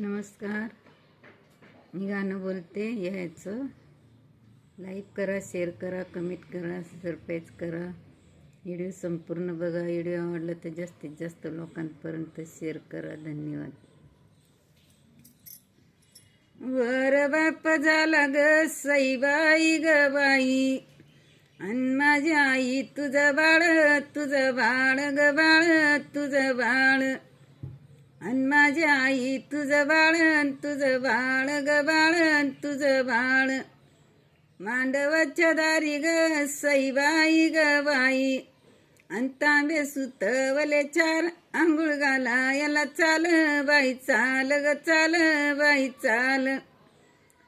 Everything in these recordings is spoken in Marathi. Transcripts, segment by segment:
नमस्कार. मी गाणं बोलते. यायचं लाईक करा, शेअर करा, कमेंट करा, सरप्राईज करा. व्हिडिओ संपूर्ण बघा. व्हिडिओ आवडला तर जास्तीत जास्त लोकांपर्यंत शेअर करा. धन्यवाद. वर बाप झाला ग सईबाई ग बाई, अन माझी आई तुझं बाळ, तुझं बाळ ग बाळ, तुझं बाळ. अन माझी आई तुझं बाळ, तुझं बाळ ग बाळ, तुझं बाळ. मांडवाच्या दारी ग सईबाई ग बाई, अन तांबे सुतवले चार, आंघोळ घाला याला चाल बाई चाल ग चाल बाई चाल.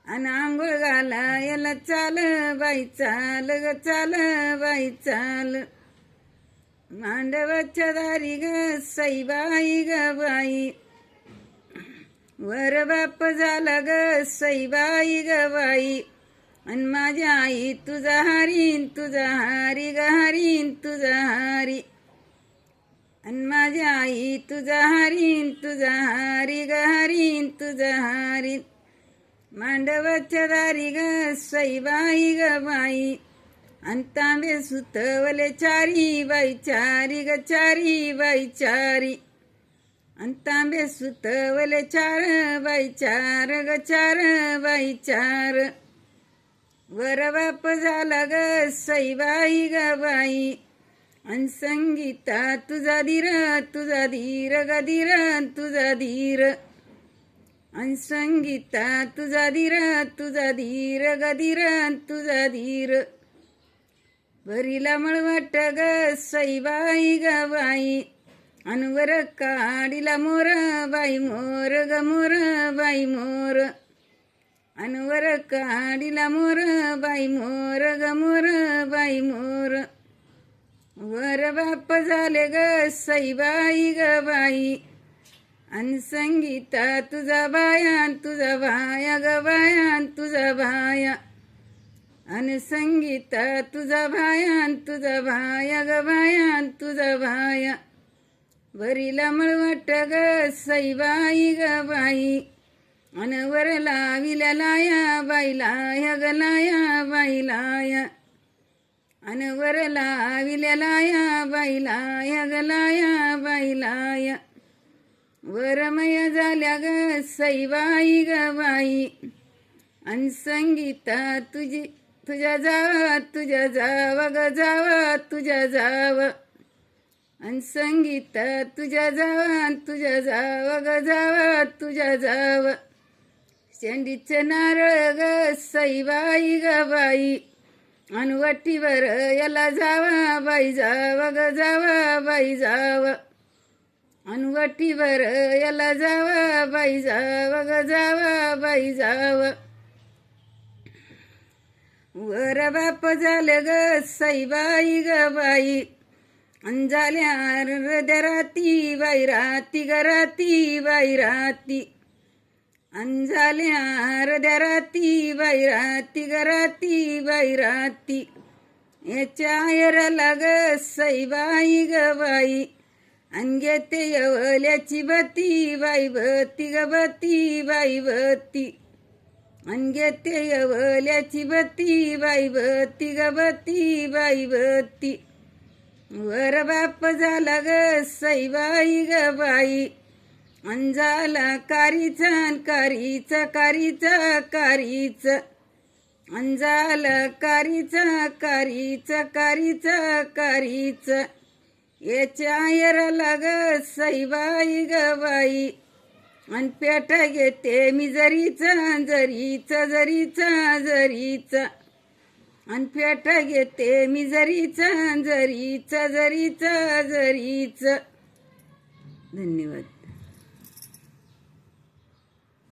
अन आंघोळ घाला याला चाल बाई चाल ग चाल बाई चाल. मांडवाच्या दारी ग सईबाई ग बाई, वर बाप झाला ग सईबाई ग बाई. अन माझ्या आई तुझा हारीन, तुझा हारी ग हारीन, तुझा हारी. अन माझ्या आई तुझा हारीन, तुझा हारी ग हारीन, तुझा हारीन. मांडवाच्या दारी ग सईबाई ग बाई, अन तांबे सुतवले चारी बाई चारी ग चारी बाई चारी. अन तांबे सुतवले चार बाई चार ग चार बाई चार. वर बाप झाला ग सईबाई ग बाई, अन संगीता तुझा धीर, तुझा धीर ग धीर, तुझा धीर. अन संगीता तुझा धीर, तुझा धीर ग धीर, तुझा धीर. वरीला मळवाट ग सईबाई ग बाई, अन वर काडीला मोर बाई मोर ग मोर बाई मोर. अन वर काडीला मोर बाई मोर ग मोर बाई मोर. वर बाप झाले ग सईबाई ग बाई, अन संगीता तुझा बाया, तुझा बाया ग बाया, तुझा बाया. अन संगीता तुझा भाया, तुझा भाया ग भाया, तुझा भाया. वरीला मळवाट ग सईबाई ग बाई, अन वर लाविल्या लाया बाई लाया ग लाया बाई लाया. अन वर लाविल्या लाया बाई लाया ग लाया बाई लाया. वरमय झाल्या ग सईबाई ग बाई, अन संगीता तुझी तुझ्या जावा, तुझ्या जावा ग जावा, तुझ्या जावा. अन संगीता तुझ्या जावा, तुझ्या जावा ग जावा, तुझ्या जावा. शेंडीचे नारळ ग सईबाई ग बाई, अन वटीवर याला जावा बाई जावा ग जावा बाई जावा. अन वटीवर याला जावा बाई जावा ग जावा बाई जावा. वर बाप झाले ग सईबाई ग बाई, अन झाल्या हृदय राती बाई राती ग राती बाई राती. अन झाल्या हृदय राती बाई राती ग राती बाई राती. याच्या आयराला ग सईबाई ग बाई, अन घेते यवल्याची बती बाई बती ग बती बाई बती. अन घेते यवल्याची बती बाई बती ग बती बाई बती. वर बाप झाला ग सईबाई ग बाई, अन झाला कारीचा कारीचा कारीचा कारीचा. अन झाला कारीचा कारीचा कारीचा कारीचा. याच्या आयराला ग सईबाई ग बाई, अन पेटा घेते मी जरीचा जरीचा जरीचा जरीचा. अन पेटा घेते मी जरीचा जरीचा जरीचा जरीचा. धन्यवाद.